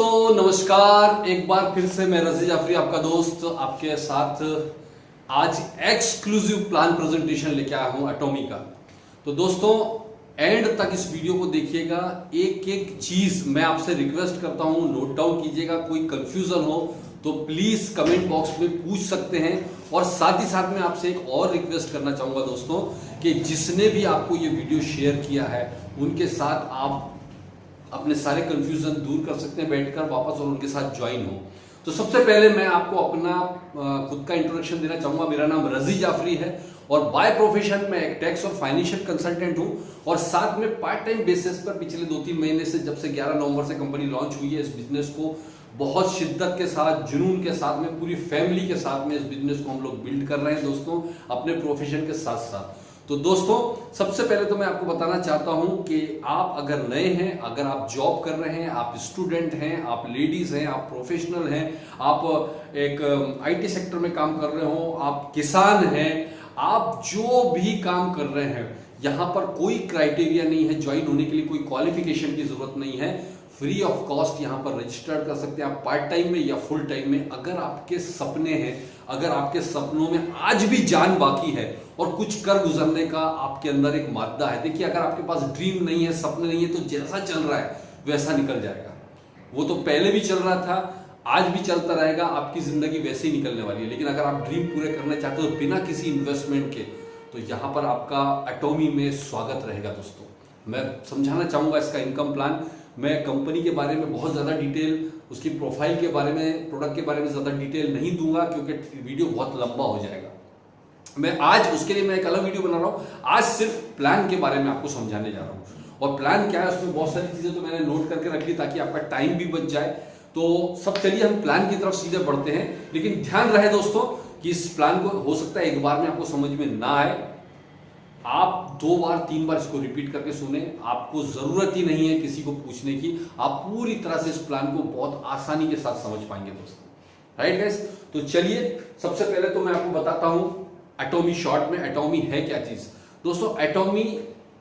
दोस्तों नमस्कार। एक बार फिर से मैं रजी जाफरी आपका दोस्त आपके साथ आज एक्सक्लूसिव प्लान प्रेजेंटेशन लेके आया हूं एटॉमी का। तो दोस्तों एंड तक इस वीडियो को देखिएगा, एक एक चीज मैं आपसे रिक्वेस्ट करता हूं, नोट डाउन कीजिएगा। कोई कंफ्यूजन हो तो प्लीज कमेंट बॉक्स में पूछ सकते हैं। और साथ ही साथ में आपसे एक और रिक्वेस्ट करना चाहूंगा दोस्तों कि जिसने भी आपको ये वीडियो शेयर किया है उनके साथ आप अपने सारे कंफ्यूजन दूर कर सकते हैं बैठकर वापस और उनके साथ ज्वाइन हो। तो सबसे पहले मैं आपको अपना खुद का इंट्रोडक्शन देना चाहूंगा। मेरा नाम रजी जाफरी है और बाय प्रोफेशन मैं एक टैक्स और फाइनेंशियल कंसल्टेंट हूं और साथ में पार्ट टाइम बेसिस पर पिछले 2-3 महीने से, जब से 11 नवंबर से कंपनी लॉन्च हुई है, इस बिजनेस को बहुत शिद्दत के साथ, जुनून के साथ में, पूरी फैमिली के साथ में इस बिजनेस को हम लोग बिल्ड कर रहे हैं दोस्तों, अपने प्रोफेशन के साथ साथ। तो दोस्तों सबसे पहले तो मैं आपको बताना चाहता हूं कि आप अगर नए हैं, अगर आप जॉब कर रहे हैं, आप स्टूडेंट हैं, आप लेडीज हैं, आप प्रोफेशनल हैं, आप एक आईटी सेक्टर में काम कर रहे हो, आप किसान हैं, आप जो भी काम कर रहे हैं, यहां पर कोई क्राइटेरिया नहीं है ज्वाइन होने के लिए, कोई क्वालिफिकेशन की जरूरत नहीं है। फ्री ऑफ कॉस्ट यहां पर रजिस्टर कर सकते हैं आप, पार्ट टाइम में या फुल टाइम में। अगर आपके सपने हैं, अगर आपके सपनों में आज भी जान बाकी है और कुछ कर गुजरने का आपके अंदर एक मादा है, देखिए अगर आपके पास ड्रीम नहीं है, सपने नहीं है, तो जैसा चल रहा है वैसा निकल जाएगा। वो तो पहले भी चल रहा था, आज भी चलता रहेगा, आपकी जिंदगी वैसे ही निकलने वाली है। लेकिन अगर आप ड्रीम पूरे करना चाहते हो बिना किसी इन्वेस्टमेंट के, तो यहां पर आपका एटॉमी में स्वागत रहेगा दोस्तों। मैं समझाना चाहूंगा इसका इनकम प्लान। मैं कंपनी के बारे में बहुत ज्यादा डिटेल, उसकी प्रोफाइल के बारे में, प्रोडक्ट के बारे में ज्यादा डिटेल नहीं दूंगा क्योंकि वीडियो बहुत लंबा हो जाएगा। मैं आज उसके लिए मैं एक अलग वीडियो बना रहा हूं। आज सिर्फ प्लान के बारे में आपको समझाने जा रहा हूं। और प्लान क्या है, उसमें बहुत सारी चीजें तो मैंने नोट करके रख ली ताकि आपका टाइम भी बच जाए। तो सब चलिए हम प्लान की तरफ सीधे बढ़ते हैं। लेकिन ध्यान रहे दोस्तों कि इस प्लान को हो सकता है एक बार में आपको समझ में ना आए, आप 2 बार 3 बार इसको रिपीट करके सुने। आपको जरूरत ही नहीं है किसी को पूछने की, आप पूरी तरह से इस प्लान को बहुत आसानी के साथ समझ पाएंगे दोस्तों। राइट गाइस, तो चलिए सबसे पहले तो मैं आपको बताता हूं एटॉमी। शॉर्ट में एटॉमी है क्या चीज दोस्तों? एटॉमी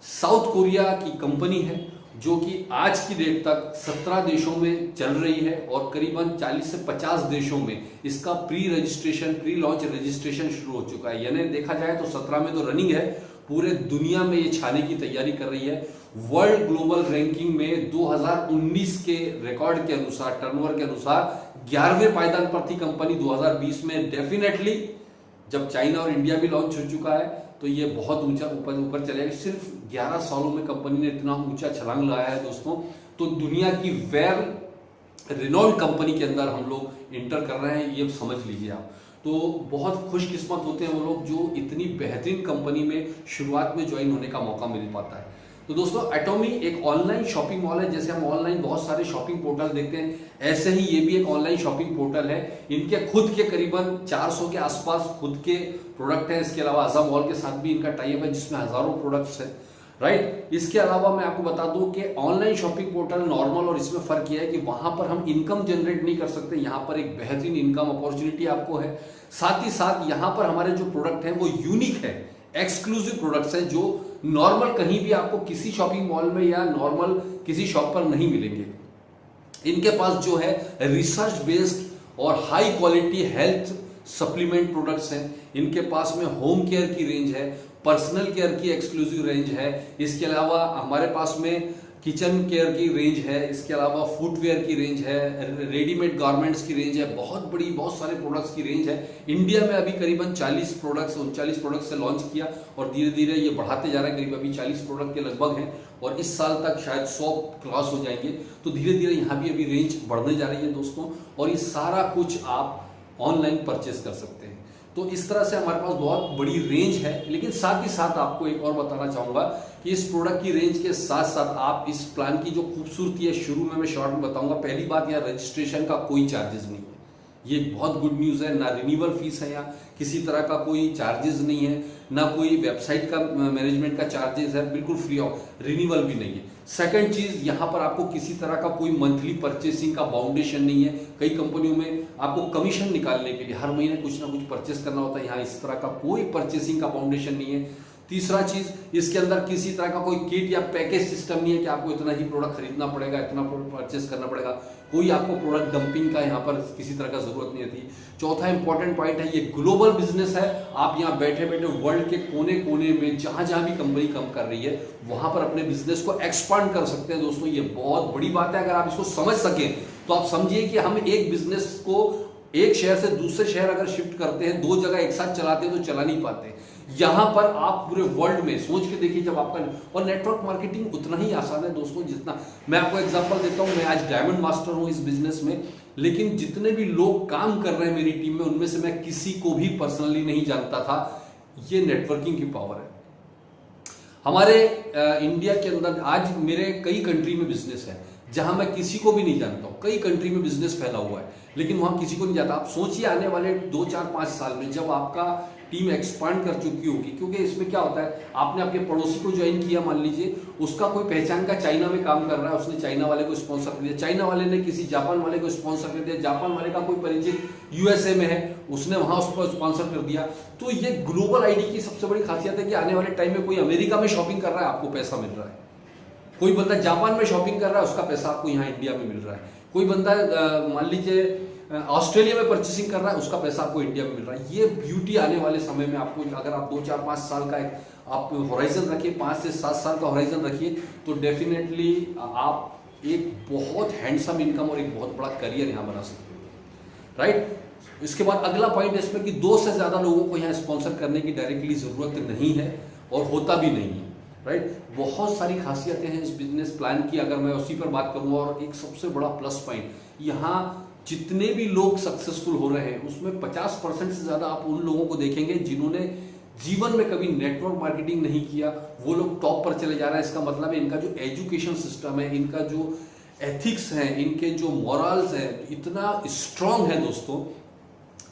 साउथ कोरिया की कंपनी है जो कि आज की डेट तक 17 देशों में चल रही है और करीबन 40 से 50 देशों में इसका pre registration, pre launch registration शुरू हो चुका है। यानी देखा जाए तो 17 में तो रनिंग है, पूरे दुनिया में ये छाने की तैयारी कर रही है। वर्ल्ड ग्लोबल रैंकिंग में 2019 के रिकॉर्ड के अनुसार, टर्नओवर के अनुसार 11वें पायदान पर थी कंपनी। 2020 में डेफिनेटली जब चाइना और इंडिया भी लॉन्च हो चुका है तो ये बहुत ऊंचा ऊपर चलेगा। सिर्फ 11 सालों में कंपनी ने इतना ऊंचा छलांग लगाया है दोस्तों। तो दुनिया की वेल रिनोन्ड कंपनी के अंदर हम लोग इंटर कर रहे हैं, ये समझ लीजिए आप। तो बहुत खुशकिस्मत होते हैं वो लोग जो इतनी बेहतरीन कंपनी में शुरुआत में ज्वाइन होने का मौका मिल पाता है। तो दोस्तों एटॉमी एक ऑनलाइन शॉपिंग मॉल है। जैसे हम ऑनलाइन बहुत सारे शॉपिंग पोर्टल देखते हैं, ऐसे ही ये भी एक ऑनलाइन शॉपिंग पोर्टल है। इनके खुद के करीबन 400 के आसपास खुद के प्रोडक्ट हैं। इसके अलावा आजा मॉल के साथ भी इनका टाई अप है जिसमें हजारों प्रोडक्ट्स हैं। राइट, इसके अलावा मैं आपको बता दूं कि ऑनलाइन शॉपिंग पोर्टल नॉर्मल और इसमें फर्क यह है कि वहां पर हम इनकम जनरेट नहीं कर सकते, यहां पर एक बेहतरीन इनकम अपॉर्चुनिटी आपको है। साथ ही साथ यहां पर हमारे जो प्रोडक्ट हैं वो यूनिक है, एक्सक्लूसिव प्रोडक्ट्स हैं जो नॉर्मल कहीं भी आपको किसी शॉपिंग मॉल में या नॉर्मल किसी शॉप पर नहीं मिलेंगे। इनके पास जो है रिसर्च बेस्ड और high quality health supplement products हैं। इनके पास में होम केयर की रेंज है, पर्सनल केयर की एक्सक्लूसिव रेंज है। इसके अलावा हमारे पास में किचन केयर की रेंज है। इसके अलावा फुटवेयर की रेंज है, रेडीमेड गारमेंट्स की रेंज है, बहुत बड़ी, बहुत सारे प्रोडक्ट्स की रेंज है। इंडिया में अभी करीबन 40 प्रोडक्ट्स, 39 प्रोडक्ट्स से लॉन्च किया और धीरे धीरे ये बढ़ाते जा रहे हैं। करीब अभी 40 प्रोडक्ट के लगभग हैं और इस साल तक शायद 100 क्रॉस हो जाएंगे। तो धीरे धीरे यहाँ भी अभी रेंज बढ़ने जा रही है दोस्तों। और ये सारा कुछ आप ऑनलाइन परचेस कर सकते हैं। तो इस तरह से हमारे पास बहुत बड़ी रेंज है। लेकिन साथ ही साथ आपको एक और बताना चाहूंगा कि इस प्रोडक्ट की रेंज के साथ साथ आप इस प्लान की जो खूबसूरती है, शुरू में मैं शॉर्ट में बताऊंगा। पहली बात, यहाँ रजिस्ट्रेशन का कोई चार्जेस नहीं है, ये बहुत गुड न्यूज है। ना रिन्यूअल फीस है, यहाँ किसी तरह का कोई चार्जेस नहीं है, ना कोई वेबसाइट का मैनेजमेंट का चार्जेस है, बिल्कुल फ्री ऑफ, रिन्यूअल भी नहीं है। सेकंड चीज, यहां पर आपको किसी तरह का कोई मंथली परचेसिंग का बाउंडेशन नहीं है। कई कंपनियों में आपको कमीशन निकालने के लिए हर महीने कुछ ना कुछ परचेस करना होता है, यहाँ इस तरह का कोई परचेसिंग का बाउंडेशन नहीं है। तीसरा चीज, इसके अंदर किसी तरह का कोई किट या पैकेज सिस्टम नहीं है कि आपको इतना ही प्रोडक्ट खरीदना पड़ेगा, इतना परचेस करना पड़ेगा, कोई आपको प्रोडक्ट डंपिंग का यहाँ पर किसी तरह का जरूरत नहीं होती। चौथा इंपॉर्टेंट पॉइंट है, ये ग्लोबल बिजनेस है। आप यहाँ बैठे बैठे वर्ल्ड के कोने कोने में जहां जहां भी कंपनी काम कर रही है वहां पर अपने बिजनेस को एक्सपांड कर सकते हैं। दोस्तों ये बहुत बड़ी बात है, अगर आप इसको समझ सकें तो आप समझिए कि हम एक बिजनेस को एक शहर से दूसरे शहर अगर शिफ्ट करते हैं, दो जगह एक साथ चलाते हैं तो चला नहीं पाते। यहां पर आप पूरे वर्ल्ड में सोच के देखिए, जब आपका, और नेटवर्क मार्केटिंग उतना ही आसान है दोस्तों जितना, मैं आपको एग्जांपल देता हूं, मैं आज डायमंड मास्टर हूं इस बिजनेस में, लेकिन जितने भी लोग काम कर रहे हैं मेरी टीम में उनमें से मैं किसी को भी पर्सनली नहीं जानता था। ये नेटवर्किंग की पावर है। हमारे इंडिया के अंदर आज मेरे कई कंट्री में बिजनेस है जहां मैं किसी को भी नहीं जानता हूं। कई कंट्री में बिजनेस फैला हुआ है लेकिन वहां किसी को नहीं जाता। आप सोचिए आने वाले 2, 4, 5 साल में जब आपका टीम एक्सपांड कर चुकी होगी, क्योंकि इसमें क्या होता है, आपने अपने पड़ोसी को ज्वाइन किया, मान लीजिए उसका कोई पहचान का चाइना में काम कर रहा है, उसने चाइना वाले को स्पॉन्सर कर दिया, चाइना वाले ने किसी जापान वाले को स्पॉन्सर कर दिया, जापान वाले का कोई परिचित यूएसए में है, उसने वहां उसको स्पॉन्सर कर दिया। तो ये ग्लोबल आईडी की सबसे बड़ी खासियत है कि आने वाले टाइम में कोई अमेरिका में शॉपिंग कर रहा है, आपको पैसा मिल रहा है। कोई बंदा जापान में शॉपिंग कर रहा है, उसका पैसा आपको यहाँ इंडिया में मिल रहा है। कोई बंदा मान लीजिए ऑस्ट्रेलिया में परचेसिंग कर रहा है, उसका पैसा आपको इंडिया में मिल रहा है। ये ब्यूटी आने वाले समय में आपको, अगर आप 2, 4, 5 साल का आप होराइजन रखिए, 5 से 7 साल का होराइजन रखिए, तो डेफिनेटली आप एक बहुत हैंडसम इनकम और एक बहुत बड़ा करियर यहाँ बना सकते हो, राइट। इसके बाद अगला पॉइंट है इसमें कि 2 से ज्यादा लोगों को यहाँ स्पॉन्सर करने की डायरेक्टली जरूरत नहीं है और होता भी नहीं है, राइट। बहुत सारी खासियतें हैं इस बिजनेस प्लान की, अगर मैं उसी पर बात करूं। और एक सबसे बड़ा प्लस पॉइंट, यहाँ जितने भी लोग सक्सेसफुल हो रहे हैं उसमें 50% से ज्यादा आप उन लोगों को देखेंगे जिन्होंने जीवन में कभी नेटवर्क मार्केटिंग नहीं किया, वो लोग टॉप पर चले जा रहे हैं। इसका मतलब है इनका जो एजुकेशन सिस्टम है, इनका जो एथिक्स है, इनके जो मॉरल्स है, इतना स्ट्रांग है दोस्तों।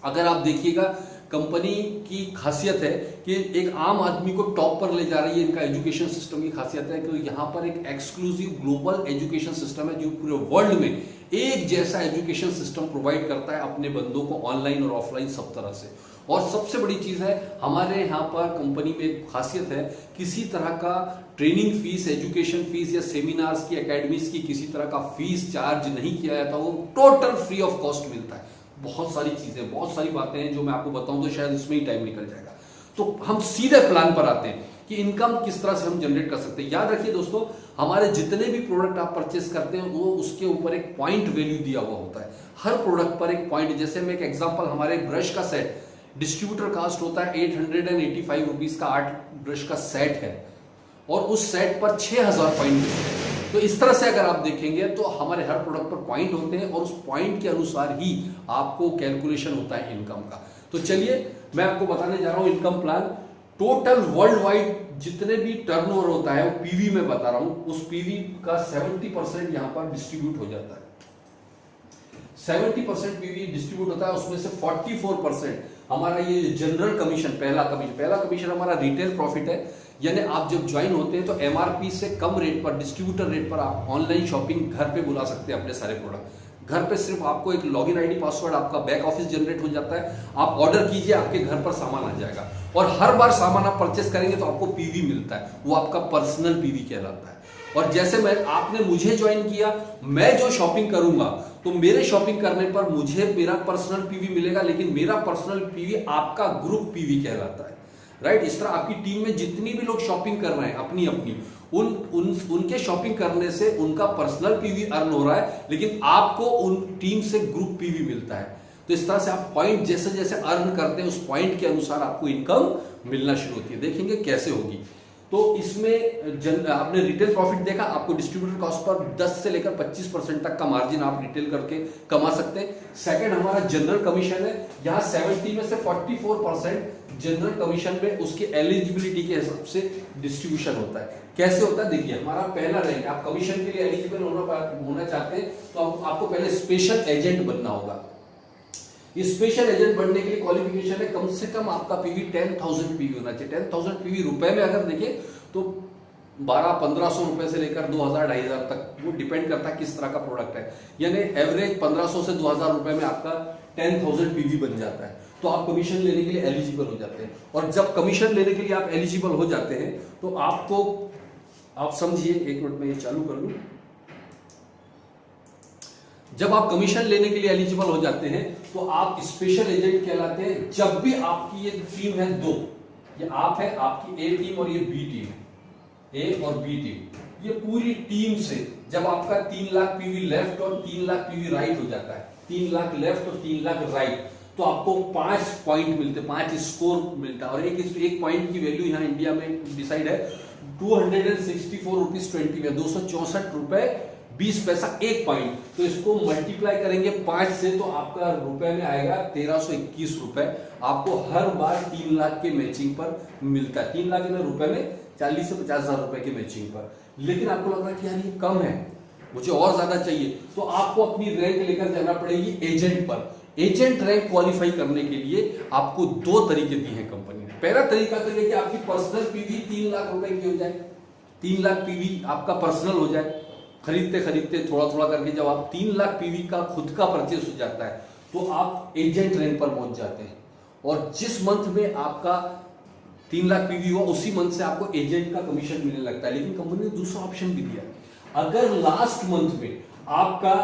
अगर आप देखिएगा, कंपनी की खासियत है कि एक आम आदमी को टॉप पर ले जा रही है। इनका एजुकेशन सिस्टम की खासियत है कि यहाँ पर एक एक्सक्लूसिव ग्लोबल एजुकेशन सिस्टम है जो पूरे वर्ल्ड में एक जैसा एजुकेशन सिस्टम प्रोवाइड करता है अपने बंदों को, ऑनलाइन और ऑफलाइन सब तरह से। और सबसे बड़ी चीज है, हमारे यहाँ पर कंपनी में एक खासियत है, किसी तरह का ट्रेनिंग फीस, एजुकेशन फीस या सेमिनार्स की, एकेडमीज की किसी तरह का फीस चार्ज नहीं किया जाता, वो टोटल फ्री ऑफ कॉस्ट मिलता है। बहुत सारी चीजें, बहुत सारी बातें हैं जो मैं आपको बताऊं तो शायद इसमें ही टाइम निकल जाएगा। तो हम सीधे प्लान पर आते हैं कि इनकम किस तरह से हम जनरेट कर सकते हैं। याद रखिए दोस्तों, हमारे जितने भी प्रोडक्ट आप परचेस करते हैं वो उसके ऊपर एक पॉइंट वैल्यू दिया हुआ होता है। हर प्रोडक्ट पर एक पॉइंट, जैसे मैं एक एग्जांपल, हमारे ब्रश का सेट डिस्ट्रीब्यूटर कास्ट होता है 885 रुपीज का 8 ब्रश का सेट है और उस सेट पर 6000 पॉइंट मिलते हैं। तो इस तरह से अगर आप देखेंगे तो हमारे हर प्रोडक्ट पर पॉइंट होते हैं और उस पॉइंट के अनुसार ही आपको कैलकुलेशन होता है इनकम का। तो चलिए मैं आपको बताने जा रहा हूं income plan. Total world wide जितने भी टर्नओवर होता है वो पीवी में बता रहा हूं, उस पीवी का 70% यहां पर डिस्ट्रीब्यूट हो जाता है। 70% पीवी डिस्ट्रीब्यूट होता है, उसमें से 44% हमारा ये जनरल कमीशन, पहला कमीशन हमारा रिटेल प्रॉफिट है। यानी आप जब ज्वाइन होते हैं तो एमआरपी से कम रेट पर, डिस्ट्रीब्यूटर रेट पर आप ऑनलाइन शॉपिंग घर पे बुला सकते हैं अपने सारे प्रोडक्ट। घर पे सिर्फ आपको एक लॉगिन आईडी, पासवर्ड, आपका बैक ऑफिस जनरेट हो जाता है, आप ऑर्डर कीजिए, आपके घर पर सामान आ जाएगा। और हर बार सामान आप परचेस करेंगे तो आपको पीवी मिलता है, वो आपका पर्सनल पीवी कहलाता है। और जैसे आपने मुझे ज्वाइन किया, मैं जो शॉपिंग करूंगा तो मेरे शॉपिंग करने पर मुझे मेरा पर्सनल पीवी मिलेगा, लेकिन मेरा पर्सनल पीवी आपका ग्रुप पीवी कहलाता है, राइट। इस तरह आपकी टीम में जितनी भी लोग शॉपिंग कर रहे हैं अपनी अपनी, उनके शॉपिंग करने से उनका पर्सनल पीवी अर्न हो रहा है, लेकिन आपको उन टीम से ग्रुप पीवी मिलता है। तो इस तरह से आप पॉइंट जैसे जैसे अर्न करते हैं उस पॉइंट के अनुसार आपको इनकम मिलना शुरू होती है। देखेंगे कैसे होगी। तो इसमें आपने रिटेल प्रॉफिट देखा, आपको डिस्ट्रीब्यूटर कॉस्ट पर 10 से लेकर 25% तक का मार्जिन आप रिटेल करके कमा सकते हैं। सेकंड हमारा जनरल कमीशन है, यहाँ 70 में से 44% जनरल कमीशन में उसकी एलिजिबिलिटी के हिसाब से डिस्ट्रीब्यूशन होता है। कैसे होता है देखिए, हमारा पहला रैंक, आप कमीशन के लिए एलिजिबल होना चाहते हैं तो आपको पहले स्पेशल एजेंट बनना होगा। स्पेशल एजेंट बनने के लिए क्वालिफिकेशन है कम से कम आपका पीवी 10,000 पीवी होना चाहिए। 10,000 पीवी रुपए में अगर देखें तो 1200-1500 रुपए से लेकर 2000-2500 तक, वो डिपेंड करता है किस तरह का प्रोडक्ट है। यानी एवरेज 1500 से 2000 रुपए में आपका 10,000 पीवी बन जाता है। तो आप कमीशन लेने के लिए एलिजिबल हो जाते हैं। और जब कमीशन लेने के लिए आप एलिजिबल हो जाते हैं तो आपको, आप समझिए, एक मिनट में ये चालू कर लूं। जब आप कमीशन लेने के लिए एलिजिबल हो जाते हैं तो आप स्पेशल एजेंट कहलाते हैं। जब भी आपकी ये टीम है दो, ये आप है, आपकी ए टीम और ये बी टीम है, ए और बी टीम, ये पूरी टीम से जब आपका 3 लाख पीवी लेफ्ट और 3 लाख पीवी राइट हो जाता है, 3 लाख लेफ्ट और 3 लाख राइट, तो आपको 5 पॉइंट मिलते, 5 स्कोर मिलता है। और एक पॉइंट की वैल्यू यहाँ इंडिया में डिसाइड है 264 रुपीज 20 में, 264 रुपए 20 पैसा एक पॉइंट। तो इसको मल्टीप्लाई करेंगे 5 से तो आपका रुपए में आएगा 1321 रुपए। आपको हर बार 3 लाख के मैचिंग पर मिलता है। 3 लाख रुपए में 40 से 50 हजार रुपए की मैचिंग पर। लेकिन आपको लग रहा है कि यार ये कम है, मुझे और ज्यादा चाहिए, तो आपको अपनी रैंक लेकर जाना पड़ेगी एजेंट पर। एजेंट रैंक क्वालिफाई करने के लिए आपको 2 तरीके दिए हैं कंपनी ने। पहला तरीका तो ये कि आपकी पर्सनल पीवी 3 लाख रुपए की हो जाए, 3 लाख पीवी आपका पर्सनल हो जाए। खरीदते खरीदते थोड़ा थोड़ा करके जब आप 3 लाख पीवी का खुद का परचेस हो जाता है तो आप एजेंट रैंक पर पहुंच जाते हैं। और जिस मंथ में आपका 3 लाख पीवी हुआ उसी मंथ से आपको एजेंट का कमीशन मिलने लगता है। लेकिन कंपनी ने दूसरा ऑप्शन भी दिया, अगर लास्ट मंथ में आपका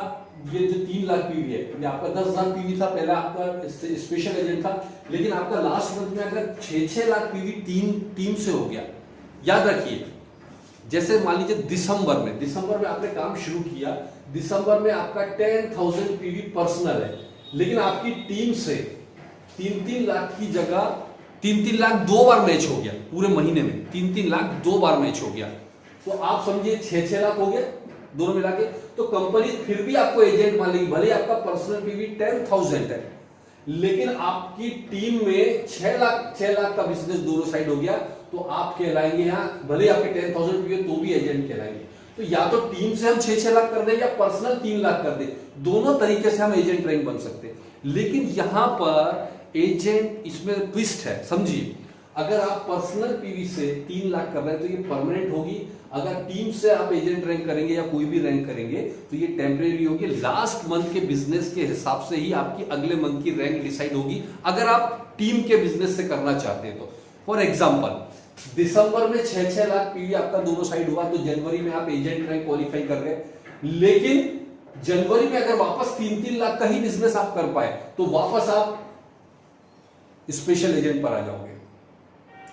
ये जो 3 लाख पीवी है, आपका 10,000 पीवी था, पहला आपका स्पेशल एजेंट था, लेकिन आपका लास्ट मंथ में अगर 6 लाख पीवी टीम से हो गया, याद रखिए, जैसे मान लीजिए दिसंबर में आपने काम शुरू किया, दिसंबर में आपका 10,000 पीवी पर्सनल है, लेकिन आपकी टीम से 3-3 लाख की जगह 3-3 लाख 2 बार मैच हो गया, पूरे महीने में 3-3 लाख 2 बार मैच हो गया, तो आप समझिए 6-6 लाख हो गया दोनों मिला के। तो कंपनी फिर भी आपको एजेंट मान लेगी, भले आपका पर्सनल पीवी 10,000 है, लेकिन आपकी टीम में 6 लाख का बिजनेस दोनों साइड हो गया, तो आप कहलाएंगे यहाँ, भले आपके 10,000 पीवी तो भी एजेंट कहलाएंगे। तो या तो टीम से हम 6-6 लाख कर दें या पर्सनल 3 लाख कर दें, दोनों तरीके से हम एजेंट रैंक बन सकते हैं। लेकिन यहां पर एजेंट, इसमें ट्विस्ट है, समझिए। अगर आप पर्सनल पीवी से 3 लाख कर रहे हैं तो ये परमानेंट होगी, अगर टीम से आप एजेंट रैंक करेंगे या कोई भी रैंक करेंगे तो ये टेम्परेरी होगी। लास्ट मंथ के बिजनेस के हिसाब से ही आपकी अगले मंथ की रैंक डिसाइड होगी, अगर आप टीम के बिजनेस से करना चाहते हैं तो। फॉर एग्जाम्पल, दिसंबर में 6-6 लाख पीवी आपका दोनों साइड हुआ, तो जनवरी में आप एजेंट रैंक क्वालिफाई कर रहे हैं। लेकिन जनवरी में अगर वापस 3-3 लाख का ही बिजनेस आप कर पाए तो वापस आप स्पेशल एजेंट पर आ जाओगे,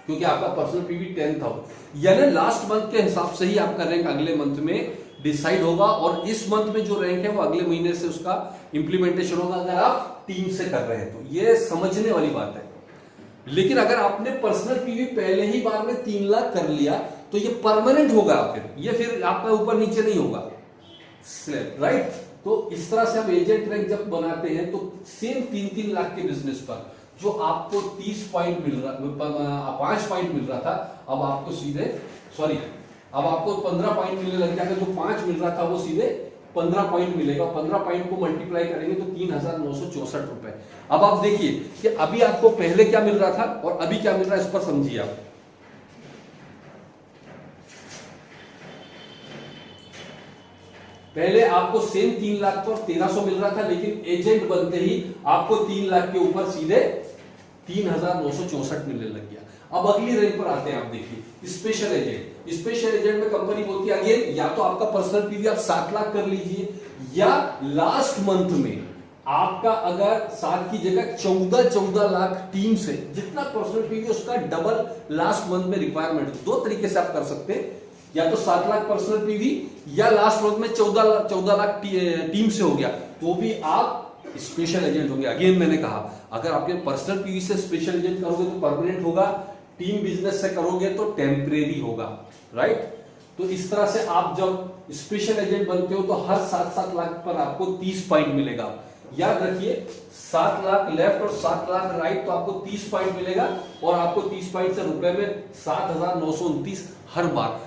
क्योंकि आपका पर्सनल पीवी 10,000। यानी लास्ट मंथ के हिसाब से ही आपका रैंक अगले मंथ में डिसाइड होगा, और इस मंथ में जो रैंक है वो अगले महीने से उसका इंप्लीमेंटेशन होगा, अगर आप टीम से कर रहे हैं तो। ये समझने वाली बात है। लेकिन अगर आपने पर्सनल पीवी पहले ही बार में 3 लाख कर लिया तो ये परमानेंट होगा, फिर आपका ऊपर नीचे नहीं होगा, राइट। तो इस तरह से हम एजेंट रैंक जब बनाते हैं तो सेम 3-3 लाख के बिजनेस पर जो आपको 30 पॉइंट मिल रहा, 5 पॉइंट मिल रहा था, अब आपको अब आपको 15 पॉइंट मिलने लग जाएगा। जो 5 मिल रहा था वो सीधे 15 पॉइंट मिलेगा। 15 पॉइंट को मल्टीप्लाई करेंगे तो 3,964 रुपए। अब आप देखिए कि अभी आपको पहले क्या मिल रहा था और अभी क्या मिल रहा है, इस पर समझिए आप। पहले आपको सेम 3 लाख पर 1300 मिल रहा था, लेकिन एजेंट बनते ही आपको 3 लाख के ऊपर सीधे 3,964 मिलने लग गया। अब अगली रैंक पर आते हैं, आप देखिए स्पेशल एजेंट। स्पेशल एजेंट में कंपनी बोलती है अगेन, या तो आपका पर्सनल पीवी आप 7 लाख कर लीजिए, या लास्ट मंथ में आपका अगर 7 की जगह 14 लाख टीम से जितना पर्सनल पीवी उसका डबल लास्ट मंथ में रिक्वायरमेंट। 2 तरीके से आप कर सकते हैं, या तो 7 लाख पर्सनल पीवी, या लास्ट मंथ में 14 लाख टीम से हो गया तो भी आप स्पेशल एजेंट होंगे। अगेन मैंने कहा, अगर आपके पर्सनल पीवी से स्पेशल एजेंट करोगे तो परमानेंट होगा, टीम बिजनेस से करोगे तो टेम्परेरी होगा, राइट। तो इस तरह से आप जब स्पेशल एजेंट बनते हो तो हर 7-7 लाख पर आपको 30 पॉइंट मिलेगा। याद रखिए, 7 लाख लेफ्ट और 7 लाख राइट, तो आपको 30 पॉइंट मिलेगा, और आपको 30 पॉइंट से रुपए में 7,929 हर बार।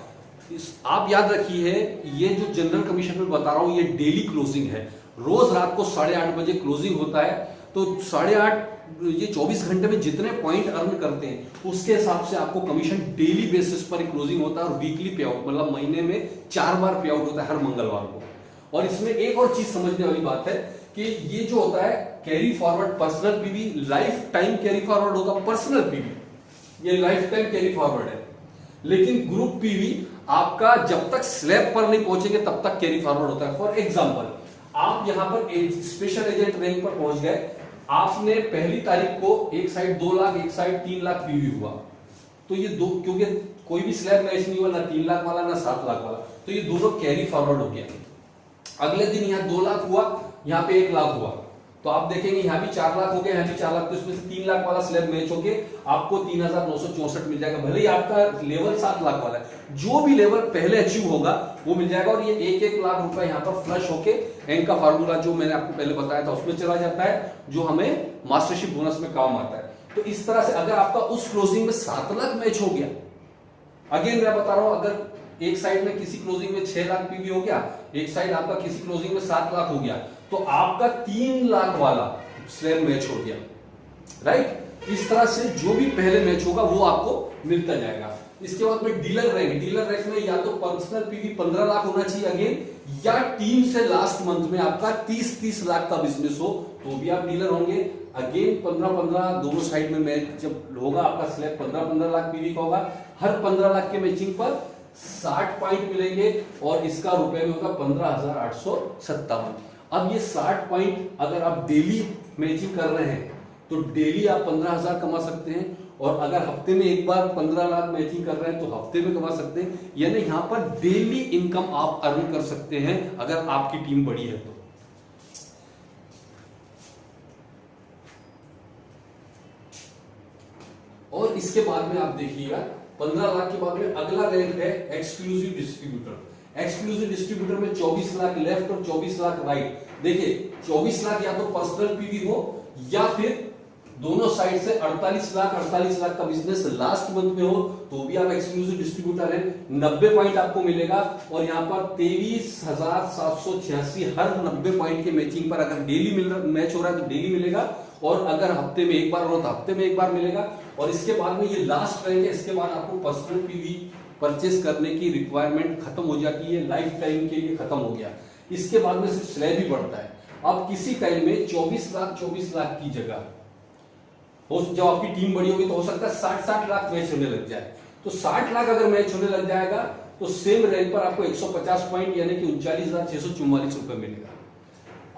आप याद रखिए, ये जो जनरल कमीशन में बता रहा हूं ये डेली क्लोजिंग है। रोज रात को 8:30 बजे क्लोजिंग होता है, तो 8:30 ये 24 घंटे में जितने पॉइंट अर्न करते हैं उसके हिसाब से आपको कमीशन डेली बेसिस पर क्लोजिंग होता है, और वीकली पे आउट, मतलब महीने में 4 बार पे आउट होता है हर मंगलवार को। और इसमें एक और चीज समझने वाली बात है कि ये जो होता है carry forward personal PV, life time carry forward होगा पर्सनल पीवी, ये लाइफ टाइम कैरी फॉरवर्ड है। लेकिन ग्रुप पीवी आपका जब तक स्लैब पर नहीं पहुंचेंगे तब तक कैरी फॉरवर्ड होता है। फॉर एग्जांपल, आप यहां पर स्पेशल एजेंट रैंक पर पहुंच गए, आपने पहली तारीख को एक साइड 2 लाख एक साइड 3 लाख पीवी हुआ, तो ये दो, क्योंकि कोई भी स्लैब मैच नहीं हुआ, ना 3 लाख वाला ना 7 लाख वाला, तो ये दोनों कैरी फॉरवर्ड हो गया। अगले दिन यहाँ 2 लाख हुआ, यहाँ पे 1 लाख हुआ, तो आप देखेंगे यहाँ भी 4 लाख हो गया, यहाँ भी 4 लाख, तो इसमें से 3 लाख वाला स्लैब मैच हो के आपको 3964 मिल जाएगा। भले ही आपका लेवल 7 लाख वाला है, जो भी लेवल पहले अचीव होगा वो मिल जाएगा। और ये 1-1 लाख रुपए यहाँ पर फ्लश होके एंड का फार्मूला जो मैंने आपको पहले बताया था उसमें चला जाता है, जो हमें मास्टरशिप बोनस में काम आता है। तो इस तरह से अगर आपका उस क्लोजिंग में 7 लाख मैच हो गया, अगेन मैं बता रहा हूं, अगर एक साइड में किसी क्लोजिंग में 6 लाख पीवी हो गया, एक साइड आपका किसी क्लोजिंग में 7 लाख हो गया, तो आपका 3 लाख वाला स्लैब मैच हो गया, राइट। इस तरह से जो भी पहले मैच होगा वो आपको मिलता जाएगा। इसके बाद में डीलर रैंक में या तो पर्सनल पीवी 15 लाख होना चाहिए अगेन, या टीम से लास्ट मंथ में आपका 30-30 लाख का बिजनेस हो तो भी आप डीलर होंगे। अगेन 15-15 दोनों साइड में मैच जब होगा, आपका स्लैब 15-15 लाख पीवी का होगा, हर 15 लाख के मैचिंग पर 60 पॉइंट मिलेंगे और इसका रुपए में होगा 15,857। अब ये 60 पॉइंट अगर आप डेली मैचिंग कर रहे हैं तो डेली आप 15,000 कमा सकते हैं, और अगर हफ्ते में एक बार 15 लाख मैचिंग कर रहे हैं तो हफ्ते में कमा सकते हैं। यानी यहां पर डेली इनकम आप अर्न कर सकते हैं अगर आपकी टीम बड़ी है तो। और इसके बाद में आप देखिएगा 15 लाख के बाद में अगला रैंक है एक्सक्लूसिव डिस्ट्रीब्यूटर। एक्सक्लूसिव डिस्ट्रीब्यूटर में 24 लाख लेफ्ट और 24 लाख राइट। देखिए 24 लाख या तो पर्सनल पीवी हो या फिर दोनों साइड से 48 लाख का बिजनेस लास्ट मंथ में हो तो भी आप एक्सक्लूसिव डिस्ट्रीब्यूटर हैं। 90 पॉइंट आपको मिलेगा, और यहां पर 23,786 हर 90 पॉइंट के मैचिंग पर अगर डेली मैच हो रहा है तो डेली मिलेगा, और अगर हफ्ते में एक बार हो तो हफ्ते में एक बार मिलेगा। और इसके बाद में ये लास्ट रैंक है, इसके बाद आपको पर्सनल पीवी परचेस करने की रिक्वायरमेंट खत्म हो जाती है, लाइफ टाइम के लिए खत्म हो गया। इसके बाद में सिर्फ स्लैब ही बढ़ता है। अब किसी टाइम में 24 लाख की जगह जब आपकी टीम बड़ी होगी तो हो सकता है 60 लाख मैच होने लग जाए। तो 60 लाख अगर मैच होने लग जाएगा तो सेम रैंक पर आपको 150 पॉइंट यानी कि 39,644 रुपए मिलेगा।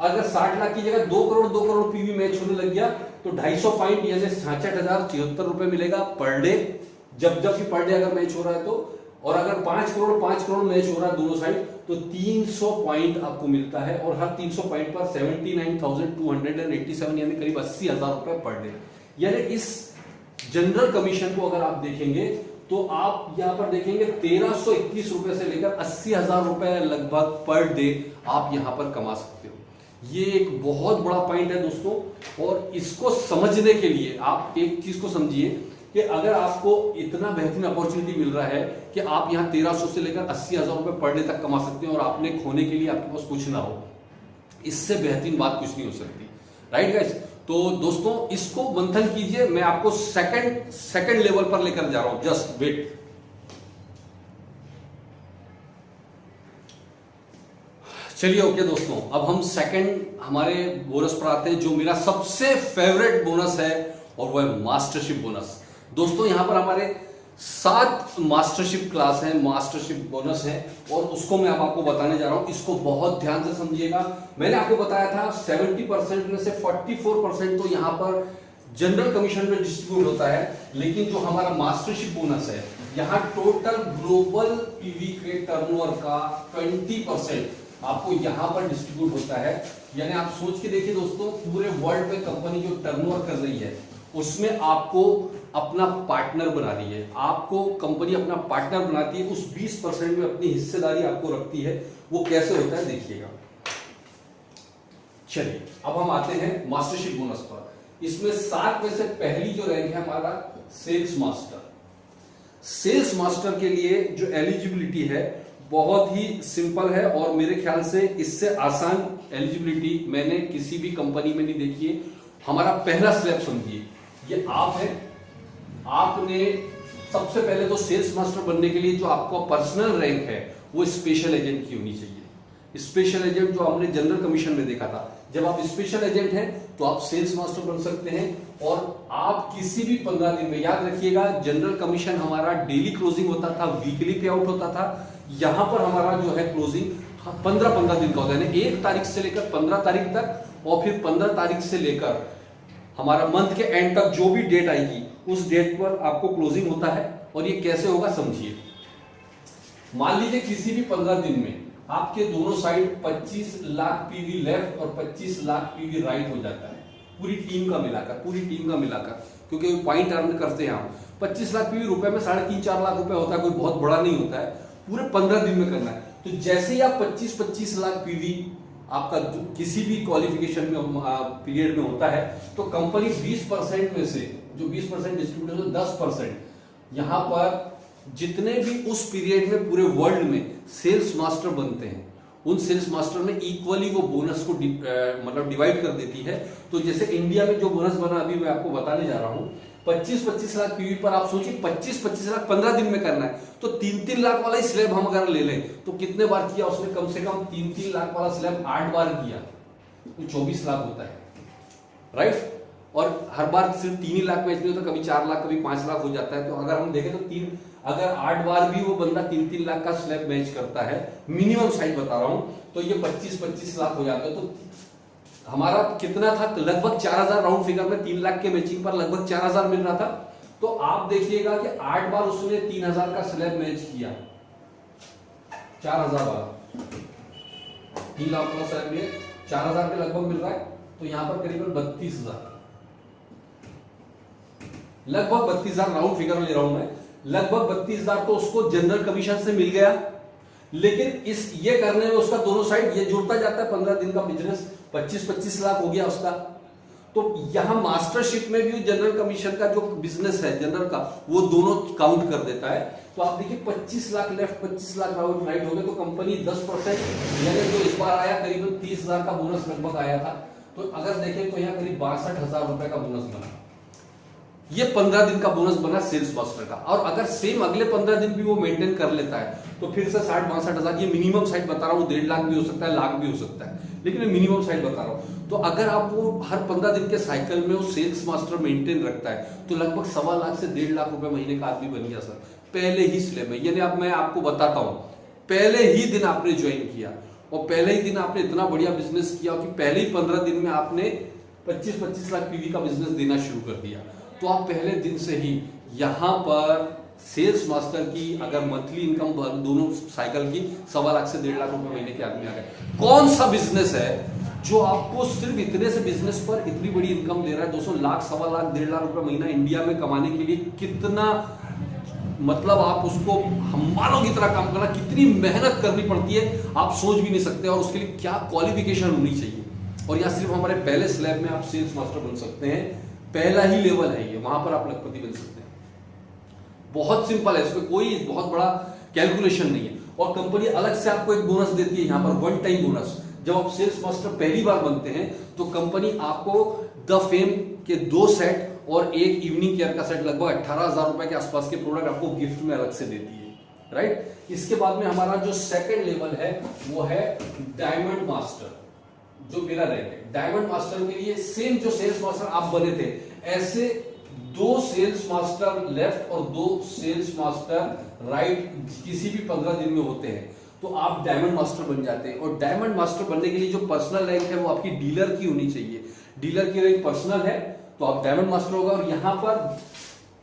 अगर 60 लाख की जगह 2 करोड़ पीवी मैच होने लग गया तो 250 पॉइंट यानी 66,076 रुपए मिलेगा पर डे, जब भी पर डे अगर मैच हो रहा है तो। और अगर 5 करोड़ मैच हो रहा है दोनों साइड तो 300 पॉइंट आपको मिलता है, और हर 300 पॉइंट पर 79,287 यानी करीब 80,000 रुपए पर डे। यानी इस जनरल कमीशन को अगर आप देखेंगे तो आप यहां पर देखेंगे 1321 रुपए से लेकर 80,000 रुपए लगभग पर डे आप यहां पर कमा सकते हो। ये एक बहुत बड़ा पॉइंट है दोस्तों, और इसको समझने के लिए आप एक चीज को समझिए कि अगर आपको इतना बेहतरीन अपॉर्चुनिटी मिल रहा है कि आप यहां 1300 से लेकर 80,000 रुपए पर डे तक कमा सकते हैं और आपने खोने के लिए आपके पास कुछ ना हो, इससे बेहतरीन बात कुछ नहीं हो सकती, राइट गाइस। तो दोस्तों इसको मंथन कीजिए, मैं आपको सेकंड लेवल पर लेकर जा रहा हूं, जस्ट वेट। चलिए ओके दोस्तों, अब हम सेकंड हमारे बोनस पर आते हैं, जो मेरा सबसे फेवरेट बोनस है और वो है मास्टरशिप बोनस। दोस्तों यहां पर हमारे 7 मास्टरशिप क्लास है, मास्टरशिप बोनस है, और उसको मैं अब आपको बताने जा रहा हूं। इसको बहुत ध्यान से समझिएगा। मैंने आपको बताया था 70% में से 44% तो यहां पर जनरल कमीशन में डिस्ट्रीब्यूट होता है, लेकिन जो हमारा मास्टरशिप बोनस है यहां टोटल ग्लोबल पीवी के टर्नओवर का 20% आपको यहां पर डिस्ट्रीब्यूट होता है। यानी आप सोच के देखिए दोस्तों, पूरे वर्ल्ड में कंपनी जो टर्नओवर कर रही है उसमें आपको अपना पार्टनर बना रही है, आपको कंपनी अपना पार्टनर बनाती है, उस 20% में अपनी हिस्सेदारी आपको रखती है। वो कैसे होता है देखिएगा। चलिए अब हम आते हैं मास्टरशिप बोनस पर। इसमें 7 में से पहली जो रैंक है हमारा सेल्स मास्टर। सेल्स मास्टर के लिए जो एलिजिबिलिटी है बहुत ही सिंपल है, और मेरे ख्याल से इससे आसान एलिजिबिलिटी मैंने किसी भी कंपनी में नहीं देखी है। हमारा पहला स्लैब समझिए, ये आप है। आपने सबसे पहले तो सेल्स मास्टर बनने के लिए जो आपका पर्सनल रैंक है वो स्पेशल एजेंट की होनी चाहिए। स्पेशल एजेंट जो हमने जनरल कमीशन में देखा था, जब आप स्पेशल एजेंट हैं तो आप सेल्स मास्टर बन सकते हैं और आप किसी भी 15 दिन में, याद रखिएगा जनरल कमीशन हमारा डेली क्लोजिंग होता था, वीकली पे आउट होता था। यहां पर हमारा जो है क्लोजिंग 15-15 दिन का होता है, 1 तारीख से लेकर 15 तारीख तक और फिर 15 तारीख से लेकर हमारा मंथ के एंड तक जो भी डेट आएगी उस डेट पर आपको क्लोजिंग होता है। और ये कैसे होगा समझिए। मान लीजिए किसी भी 15 दिन में आपके दोनों साइड 25 लाख पीवी लेफ्ट और 25 लाख पीवी राइट हो जाता है, पूरी टीम का मिलाकर, क्योंकि पॉइंट अर्न करते हैं हम। 25 लाख पीवी रुपए में 3.5-4 लाख रुपए होता है, कोई बहुत बड़ा नहीं होता है, पूरे 15 दिन में करना है। तो जैसे ही आप 25-25 लाख पीवी आपका किसी भी क्वालिफिकेशन में पीरियड में होता है, तो कंपनी 20% में से जो 20% डिस्ट्रीब्यूटर 10% यहां पर जितने भी उस पीरियड में पूरे वर्ल्ड में सेल्स मास्टर बनते हैं, उन सेल्स मास्टर में इक्वली वो बोनस को मतलब डिवाइड कर देती है। तो जैसे इंडिया में जो बोनस बना अभी मैं आपको बताने जा रहा हूं, 25-25 लाख पीवी पर आप सोचिए 25-25 लाख 15 दिन में करना है, तो 3-3 लाख वाला ही स्लैब हम अगर ले लें तो कितने बार किया उसने, कम से कम 3-3 लाख वाला स्लैब 8 बार किया तो 24 लाख होता है, राइट। और हर बार सिर्फ 3 ही लाख मैच नहीं होता, कभी 4 लाख कभी 5 लाख हो जाता है। तो अगर हम देखें तो अगर 8 बार भी वो बंदा 3-3 लाख का स्लैब मैच करता है, मिनिमम साइज बता रहा हूं, तो ये 25-25 लाख हो जाता है। तो हमारा कितना था, लगभग 4000 राउंड फिगर में 3 लाख के मैचिंग पर लगभग 4000 मिल रहा था। तो आप देखिएगा कि 8 बार उसने 3000 का स्लैब मैच किया, 4000 वाला 3 लाख वाला स्लैब में 4000 के लगभग मिल रहा है, तो यहां पर करीबन 32000, लगभग 32000 राउंड फिगर ले रहा हूं मैं, लगभग 32000 तो उसको जनरल कमीशन से मिल गया। लेकिन इस ये करने में उसका दोनों साइड ये जुड़ता जाता है, 15 दिन का बिजनेस 25-25 लाख हो गया उसका। तो यहां मास्टरशिप में भी जनरल कमीशन का जो बिजनेस है जनरल का, वो दोनों काउंट कर देता है। तो आप देखिए 25 लाख लेफ्ट 25 लाख राइट हो गए, तो कंपनी 10% यानी जो इस बार आया करीबन 30,000 का बोनस लगभग आया था। तो अगर देखें तो यहाँ करीब 62,000 रुपए का बोनस बना, ये 15 दिन का बोनस बना सेल्स मास्टर का। और अगर सेम अगले 15 दिन भी वो मेंटेन कर लेता है तो फिर से 60-62,000, ये मिनिमम साइड बता रहा हूँ, 1.5 लाख भी हो सकता है, लाख भी हो सकता है, लेकिन मैं मिनिमम साइड बता रहा हूँ। तो अगर आप वो हर 15 दिन के साइकिल में वो सेल्स मास्टर मेंटेन रखता है तो लगभग 1.25 लाख से 1.5 लाख रुपए महीने का आदमी बन गया सर, पहले ही स्लैब में। यानी अब मैं आपको बताता हूँ, पहले ही दिन आपने ज्वाइन किया और पहले ही दिन आपने इतना बढ़िया बिजनेस किया कि पहले ही 15 दिन में आपने 25-25 लाख पीवी का बिजनेस देना शुरू कर दिया। तो आप पहले दिन से ही यहां पर सेल्स मास्टर की अगर मंथली इनकम दोनों साइकिल की 1.25 लाख से 1.5 लाख रुपए महीने के आदमी आ गए। कौन सा बिजनेस है जो आपको सिर्फ इतने से बिजनेस पर इतनी बड़ी इनकम दे रहा है? 200 लाख 1.25 लाख 1.5 लाख रुपए महीना इंडिया में कमाने के लिए कितना, मतलब आप उसको हमारों की तरह काम करना, कितनी मेहनत करनी पड़ती है आप सोच भी नहीं सकते, और उसके लिए क्या क्वालिफिकेशन होनी चाहिए। और यहाँ सिर्फ हमारे पहले स्लैब में आप सेल्स मास्टर बन सकते हैं, पहला ही लेवल है ये, वहां पर आप लखपति बन सकते हैं। बहुत सिंपल है, इसमें कोई बहुत बड़ा कैलकुलेशन नहीं है। और कंपनी अलग से आपको एक बोनस देती है यहाँ पर, वन टाइम बोनस। जब आप सेल्स मास्टर पहली बार बनते हैं तो कंपनी आपको द फेम के 2 सेट और एक इवनिंग केयर का सेट, लगभग 18,000 रुपए के आसपास के प्रोडक्ट आपको गिफ्ट में अलग से देती है, राइट। इसके बाद में हमारा जो सेकंड लेवल है वो है डायमंड मास्टर, जो मेरा रैंक है। डायमंड मास्टर के लिए सेम जो सेल्स मास्टर आप बने थे, ऐसे 2 सेल्स मास्टर लेफ्ट और 2 सेल्स मास्टर राइट किसी भी 15 दिन में होते हैं, तो आप डायमंड मास्टर बन जाते हैं। और डायमंड मास्टर बनने के लिए जो पर्सनल रैंक है वो आपकी डीलर की होनी चाहिए। डीलर की रैंक पर्सनल है तो आप डायमंड मास्टर होगा। और यहाँ पर